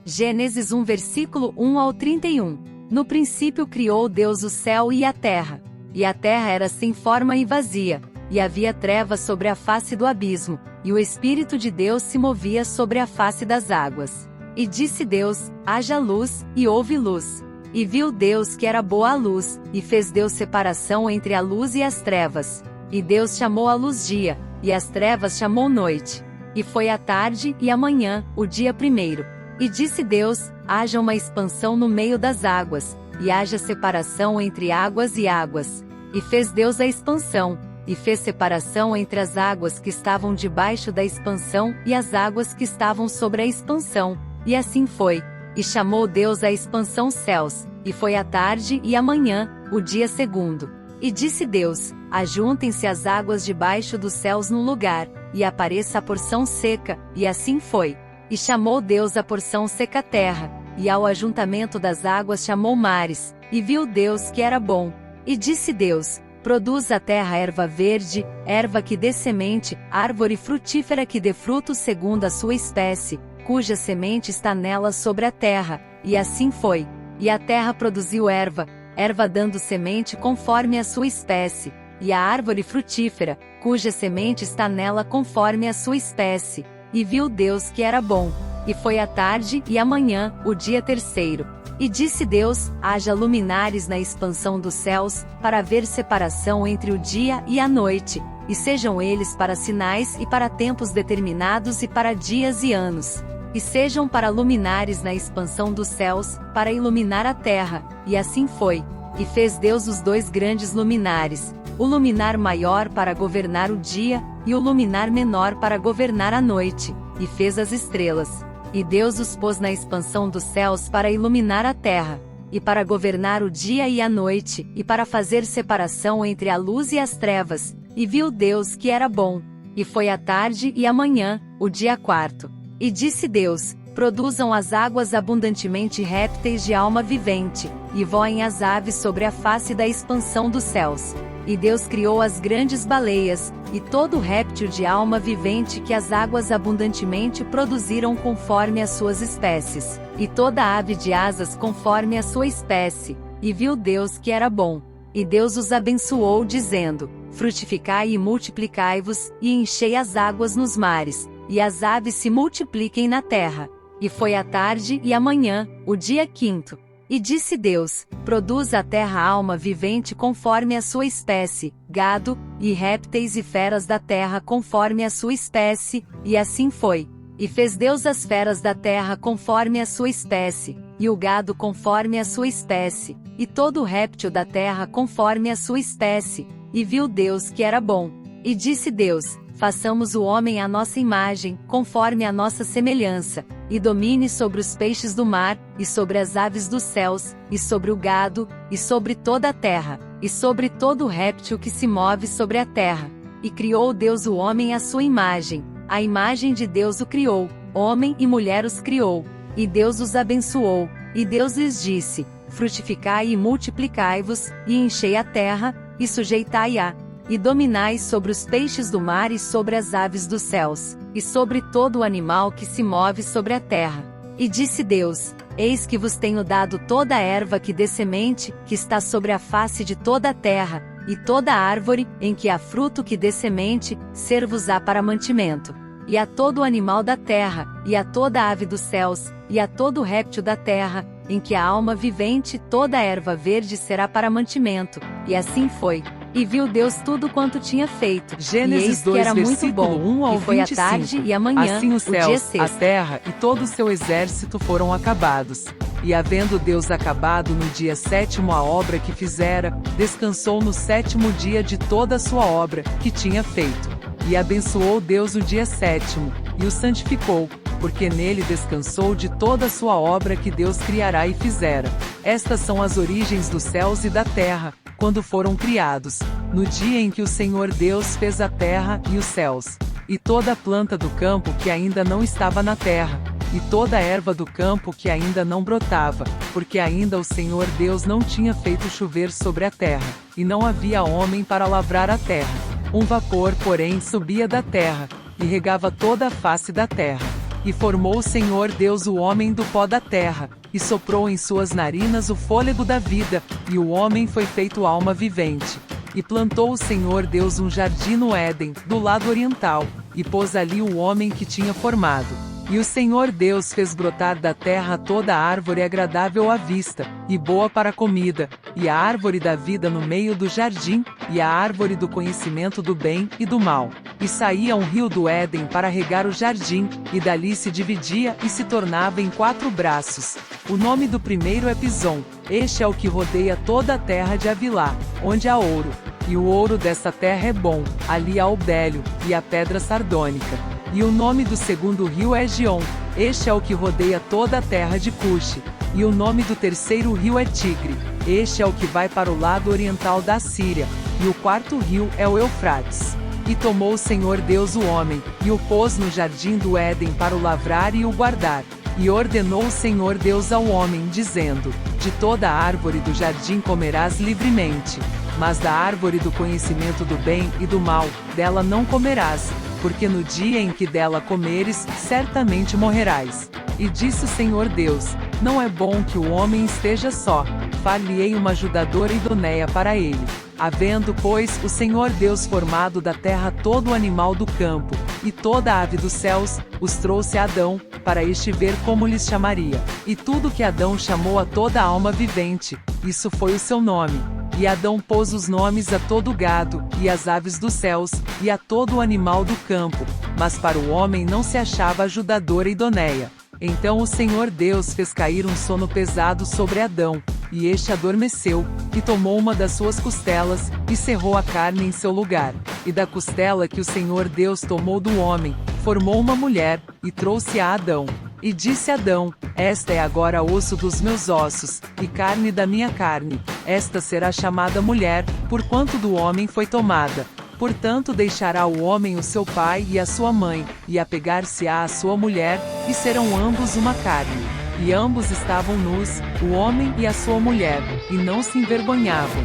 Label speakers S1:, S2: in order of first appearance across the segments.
S1: Gênesis 1 versículo 1 ao 31. No princípio criou Deus o céu e a terra. E a terra era sem forma e vazia, e havia trevas sobre a face do abismo, e o Espírito de Deus se movia sobre a face das águas. E disse Deus: haja luz, e houve luz. E viu Deus que era boa a luz, e fez Deus separação entre a luz e as trevas. E Deus chamou a luz dia, e as trevas chamou noite. E foi a tarde e a manhã, o dia primeiro. E disse Deus: haja uma expansão no meio das águas, e haja separação entre águas e águas. E fez Deus a expansão, e fez separação entre as águas que estavam debaixo da expansão e as águas que estavam sobre a expansão. E assim foi. E chamou Deus a expansão céus, e foi a tarde e a manhã, o dia segundo. E disse Deus: ajuntem-se as águas debaixo dos céus num lugar, e apareça a porção seca, e assim foi. E chamou Deus a porção seca terra, e ao ajuntamento das águas chamou mares, e viu Deus que era bom. E disse Deus: produz a terra erva verde, erva que dê semente, árvore frutífera que dê fruto segundo a sua espécie, cuja semente está nela sobre a terra. E assim foi. E a terra produziu erva, erva dando semente conforme a sua espécie, e a árvore frutífera, cuja semente está nela conforme a sua espécie. E viu Deus que era bom. E foi a tarde e a manhã, o dia terceiro. E disse Deus: haja luminares na expansão dos céus, para haver separação entre o dia e a noite, e sejam eles para sinais e para tempos determinados e para dias e anos. E sejam para luminares na expansão dos céus, para iluminar a terra. E assim foi. E fez Deus os dois grandes luminares, o luminar maior para governar o dia, e o luminar menor para governar a noite, e fez as estrelas. E Deus os pôs na expansão dos céus para iluminar a terra, e para governar o dia e a noite, e para fazer separação entre a luz e as trevas. E viu Deus que era bom. E foi a tarde e a manhã, o dia quarto. E disse Deus: produzam as águas abundantemente répteis de alma vivente, e voem as aves sobre a face da expansão dos céus. E Deus criou as grandes baleias, e todo réptil de alma vivente que as águas abundantemente produziram conforme as suas espécies, e toda ave de asas conforme a sua espécie. E viu Deus que era bom. E Deus os abençoou dizendo: frutificai e multiplicai-vos, e enchei as águas nos mares, e as aves se multipliquem na terra. E foi a tarde e a manhã, o dia quinto. E disse Deus: produz a terra alma vivente conforme a sua espécie, gado, e répteis e feras da terra conforme a sua espécie, e assim foi. E fez Deus as feras da terra conforme a sua espécie, e o gado conforme a sua espécie, e todo o réptil da terra conforme a sua espécie. E viu Deus que era bom. E disse Deus: façamos o homem à nossa imagem, conforme a nossa semelhança, e domine sobre os peixes do mar, e sobre as aves dos céus, e sobre o gado, e sobre toda a terra, e sobre todo o réptil que se move sobre a terra. E criou Deus o homem à sua imagem, a imagem de Deus o criou, homem e mulher os criou. E Deus os abençoou, e Deus lhes disse: frutificai e multiplicai-vos, e enchei a terra, e sujeitai-a, e dominai sobre os peixes do mar e sobre as aves dos céus, e sobre todo o animal que se move sobre a terra. E disse Deus: eis que vos tenho dado toda a erva que dê semente, que está sobre a face de toda a terra, e toda árvore, em que há fruto que dê semente, ser-vos-á para mantimento. E a todo o animal da terra, e a toda a ave dos céus, e a todo o réptil da terra, em que há alma vivente, toda a erva verde será para mantimento. E assim foi. E viu Deus tudo quanto tinha feito,
S2: Gênesis
S1: e eis
S2: 2,
S1: que era muito
S2: versículo
S1: bom,
S2: 1 ao
S1: e foi
S2: 25.
S1: a tarde e a manhã,
S2: Assim os
S1: o dia
S2: céus, a
S1: sexto.
S2: terra e todo o seu exército foram acabados. E havendo Deus acabado no dia sétimo a obra que fizera, descansou no sétimo dia de toda a sua obra, que tinha feito. E abençoou Deus o dia sétimo, e o santificou, porque nele descansou de toda a sua obra que Deus criará e fizera. Estas são as origens dos céus e da terra, quando foram criados, no dia em que o Senhor Deus fez a terra e os céus, e toda a planta do campo que ainda não estava na terra, e toda a erva do campo que ainda não brotava, porque ainda o Senhor Deus não tinha feito chover sobre a terra, e não havia homem para lavrar a terra. Um vapor, porém, subia da terra, e regava toda a face da terra. E formou o Senhor Deus o homem do pó da terra, e soprou em suas narinas o fôlego da vida, e o homem foi feito alma vivente. E plantou o Senhor Deus um jardim no Éden, do lado oriental, e pôs ali o homem que tinha formado. E o Senhor Deus fez brotar da terra toda árvore agradável à vista, e boa para a comida, e a árvore da vida no meio do jardim, e a árvore do conhecimento do bem e do mal. E saía um rio do Éden para regar o jardim, e dali se dividia e se tornava em 4 braços. O nome do primeiro é Pison. Este é o que rodeia toda a terra de Havilá, onde há ouro. E o ouro desta terra é bom, ali há o bélio, e a pedra sardônica. E o nome do segundo rio é Gion. Este é o que rodeia toda a terra de Cuxi. E o nome do terceiro rio é Tigre. Este é o que vai para o lado oriental da Síria. E o quarto rio é o Eufrates. E tomou o Senhor Deus o homem, e o pôs no jardim do Éden para o lavrar e o guardar. E ordenou o Senhor Deus ao homem, dizendo: de toda a árvore do jardim comerás livremente, mas da árvore do conhecimento do bem e do mal, dela não comerás, porque no dia em que dela comeres, certamente morrerás. E disse o Senhor Deus: não é bom que o homem esteja só, far-lhe-ei uma ajudadora idônea para ele. Havendo, pois, o Senhor Deus formado da terra todo o animal do campo, e toda a ave dos céus, os trouxe a Adão, para este ver como lhes chamaria. E tudo que Adão chamou a toda a alma vivente, isso foi o seu nome. E Adão pôs os nomes a todo o gado, e às aves dos céus, e a todo o animal do campo, mas para o homem não se achava ajudadora idônea. Então o Senhor Deus fez cair um sono pesado sobre Adão, e este adormeceu, e tomou uma das suas costelas, e cerrou a carne em seu lugar. E da costela que o Senhor Deus tomou do homem, formou uma mulher, e trouxe a Adão. E disse Adão: esta é agora osso dos meus ossos, e carne da minha carne. Esta será chamada mulher, porquanto do homem foi tomada. Portanto deixará o homem o seu pai e a sua mãe, e apegar-se-á à sua mulher, e serão ambos uma carne. E ambos estavam nus, o homem e a sua mulher, e não se envergonhavam.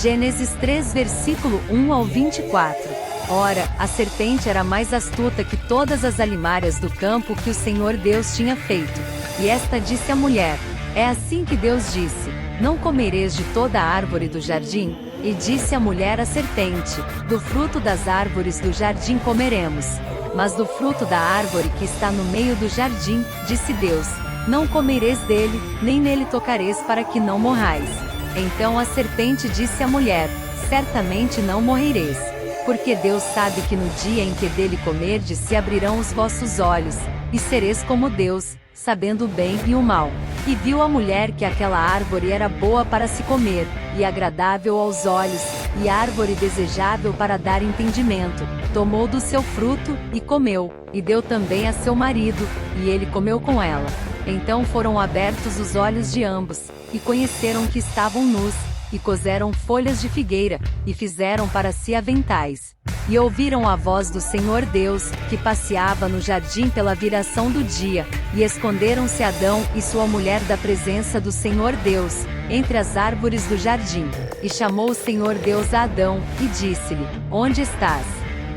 S1: Gênesis 3 versículo 1 ao 24. Ora, a serpente era mais astuta que todas as alimárias do campo que o Senhor Deus tinha feito. E esta disse à mulher: é assim que Deus disse: não comereis de toda a árvore do jardim? E disse a mulher à serpente: do fruto das árvores do jardim comeremos. Mas do fruto da árvore que está no meio do jardim, disse Deus: não comereis dele, nem nele tocareis para que não morrais. Então a serpente disse à mulher: certamente não morrereis. Porque Deus sabe que no dia em que dele comerdes se abrirão os vossos olhos, e sereis como Deus, sabendo o bem e o mal. E viu a mulher que aquela árvore era boa para se comer, e agradável aos olhos, e árvore desejável para dar entendimento. Tomou do seu fruto, e comeu, e deu também a seu marido, e ele comeu com ela. Então foram abertos os olhos de ambos, e conheceram que estavam nus, e coseram folhas de figueira, e fizeram para si aventais. E ouviram a voz do Senhor Deus, que passeava no jardim pela viração do dia, e esconderam-se Adão e sua mulher da presença do Senhor Deus, entre as árvores do jardim. E chamou o Senhor Deus a Adão, e disse-lhe: onde estás?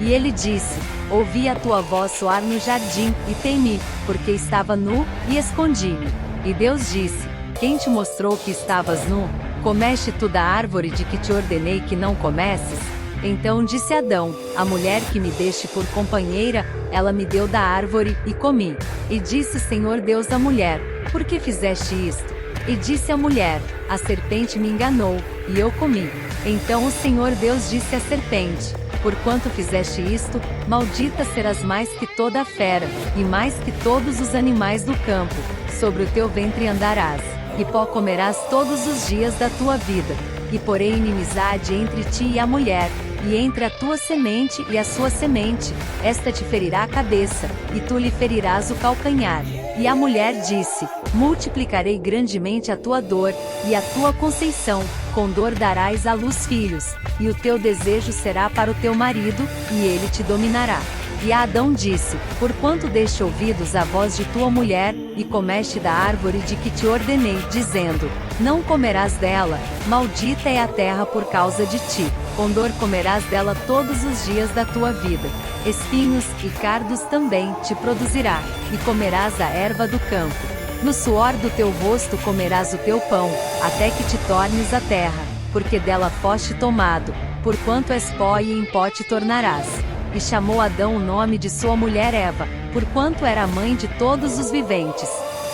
S1: E ele disse: ouvi a tua voz soar no jardim, e temi, porque estava nu, e escondi-me. E Deus disse: quem te mostrou que estavas nu? Comeste tu da árvore de que te ordenei que não comesses? Então disse Adão: a mulher que me deste por companheira, ela me deu da árvore, e comi. E disse o Senhor Deus à mulher: por que fizeste isto? E disse a mulher: a serpente me enganou, e eu comi. Então o Senhor Deus disse à serpente: porquanto fizeste isto, maldita serás mais que toda a fera, e mais que todos os animais do campo. Sobre o teu ventre andarás, e pó comerás todos os dias da tua vida. E porei inimizade entre ti e a mulher, e entre a tua semente e a sua semente. Esta te ferirá a cabeça, e tu lhe ferirás o calcanhar. E a mulher disse: multiplicarei grandemente a tua dor, e a tua conceição, com dor darás à luz filhos, e o teu desejo será para o teu marido, e ele te dominará. E Adão disse: Porquanto deste ouvidos à voz de tua mulher, e comeste da árvore de que te ordenei, dizendo: Não comerás dela, maldita é a terra por causa de ti, com dor comerás dela todos os dias da tua vida. Espinhos e cardos também te produzirá, e comerás a erva do campo. No suor do teu rosto comerás o teu pão, até que te tornes a terra, porque dela foste tomado, porquanto és pó e em pó te tornarás. E chamou Adão o nome de sua mulher Eva, porquanto era a mãe de todos os viventes.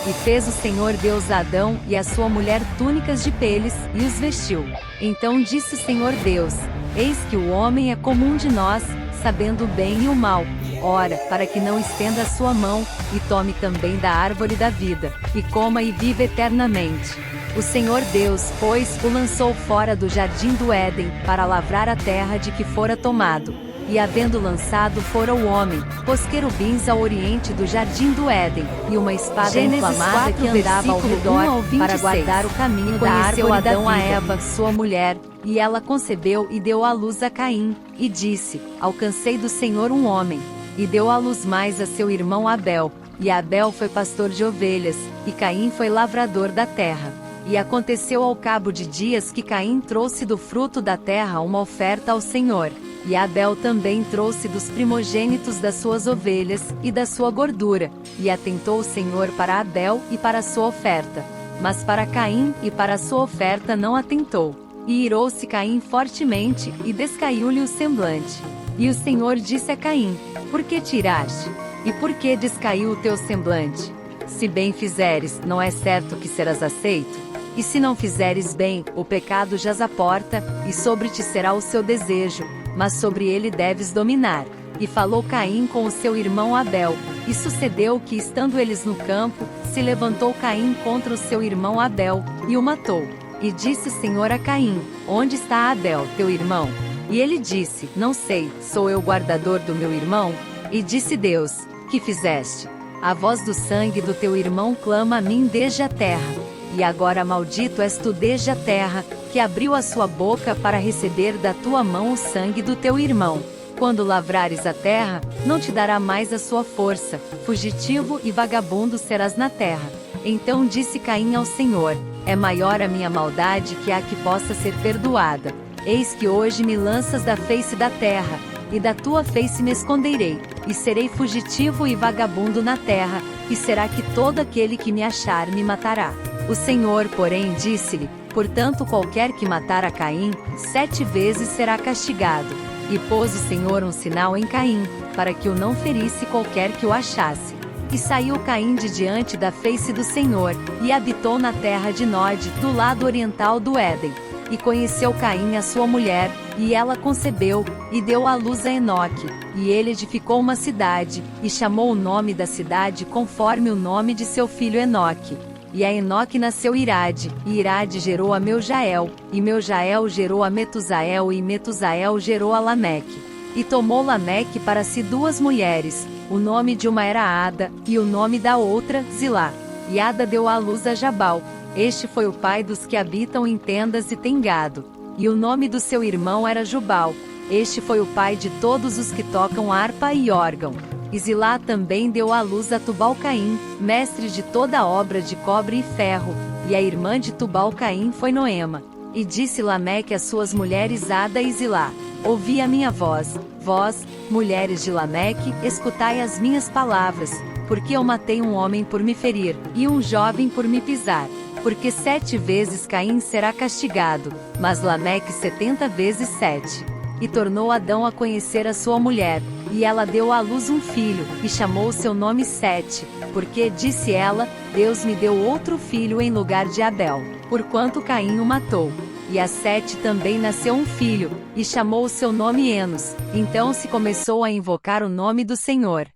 S1: E fez o Senhor Deus a Adão e a sua mulher túnicas de peles, e os vestiu. Então disse o Senhor Deus: Eis que o homem é como um de nós, sabendo o bem e o mal. Ora, para que não estenda a sua mão, e tome também da árvore da vida, e coma e viva eternamente. O Senhor Deus, pois, o lançou fora do jardim do Éden, para lavrar a terra de que fora tomado. E havendo lançado fora o homem, pôs querubins ao oriente do jardim do Éden, e uma espada inflamada que andava ao redor, para guardar o caminho da árvore Adão a Eva, sua mulher, e ela concebeu e deu à luz a Caim, e disse: Alcancei do Senhor um homem. E deu à luz mais a seu irmão Abel, e Abel foi pastor de ovelhas, e Caim foi lavrador da terra. E aconteceu ao cabo de dias que Caim trouxe do fruto da terra uma oferta ao Senhor. E Abel também trouxe dos primogênitos das suas ovelhas, e da sua gordura, e atentou o Senhor para Abel e para a sua oferta. Mas para Caim e para a sua oferta não atentou. E irou-se Caim fortemente, e descaiu-lhe o semblante. E o Senhor disse a Caim: Por que te iraste? E por que descaiu o teu semblante? Se bem fizeres, não é certo que serás aceito? E se não fizeres bem, o pecado jaz à porta, e sobre ti será o seu desejo, mas sobre ele deves dominar. E falou Caim com o seu irmão Abel, e sucedeu que, estando eles no campo, se levantou Caim contra o seu irmão Abel, e o matou. E disse o Senhor a Caim: Onde está Abel, teu irmão? E ele disse: Não sei, sou eu guardador do meu irmão? E disse Deus: Que fizeste? A voz do sangue do teu irmão clama a mim desde a terra. E agora maldito és tu desde a terra, que abriu a sua boca para receber da tua mão o sangue do teu irmão. Quando lavrares a terra, não te dará mais a sua força, fugitivo e vagabundo serás na terra. Então disse Caim ao Senhor: É maior a minha maldade que a que possa ser perdoada. Eis que hoje me lanças da face da terra, e da tua face me esconderei, e serei fugitivo e vagabundo na terra, e será que todo aquele que me achar me matará. O Senhor, porém, disse-lhe: Portanto, qualquer que matar a Caim, 7 vezes será castigado. E pôs o Senhor um sinal em Caim, para que o não ferisse qualquer que o achasse. E saiu Caim de diante da face do Senhor, e habitou na terra de Nod, do lado oriental do Éden. E conheceu Caim a sua mulher, e ela concebeu, e deu à luz a Enoque. E ele edificou uma cidade, e chamou o nome da cidade conforme o nome de seu filho Enoque. E a Enoque nasceu Irade, e Irade gerou a Meujael, e Meujael gerou a Metusael, e Metusael gerou a Lameque. E tomou Lameque para si 2 mulheres, o nome de uma era Ada, e o nome da outra, Zilá. E Ada deu à luz a Jabal. Este foi o pai dos que habitam em tendas e têm gado. E o nome do seu irmão era Jubal. Este foi o pai de todos os que tocam harpa e órgão. E Zilá também deu à luz a Tubal-Caim, mestre de toda obra de cobre e ferro, e a irmã de Tubal-Caim foi Noema. E disse Lameque às suas mulheres Ada e Zilá: Ouvi a minha voz, vós, mulheres de Lameque, escutai as minhas palavras, porque eu matei um homem por me ferir, e um jovem por me pisar. Porque 7 vezes Caim será castigado, mas Lameque 70 vezes 7. E tornou Adão a conhecer a sua mulher, e ela deu à luz um filho, e chamou o seu nome Sete, porque, disse ela, Deus me deu outro filho em lugar de Abel, porquanto Caim o matou. E a Sete também nasceu um filho, e chamou o seu nome Enos. Então se começou a invocar o nome do Senhor.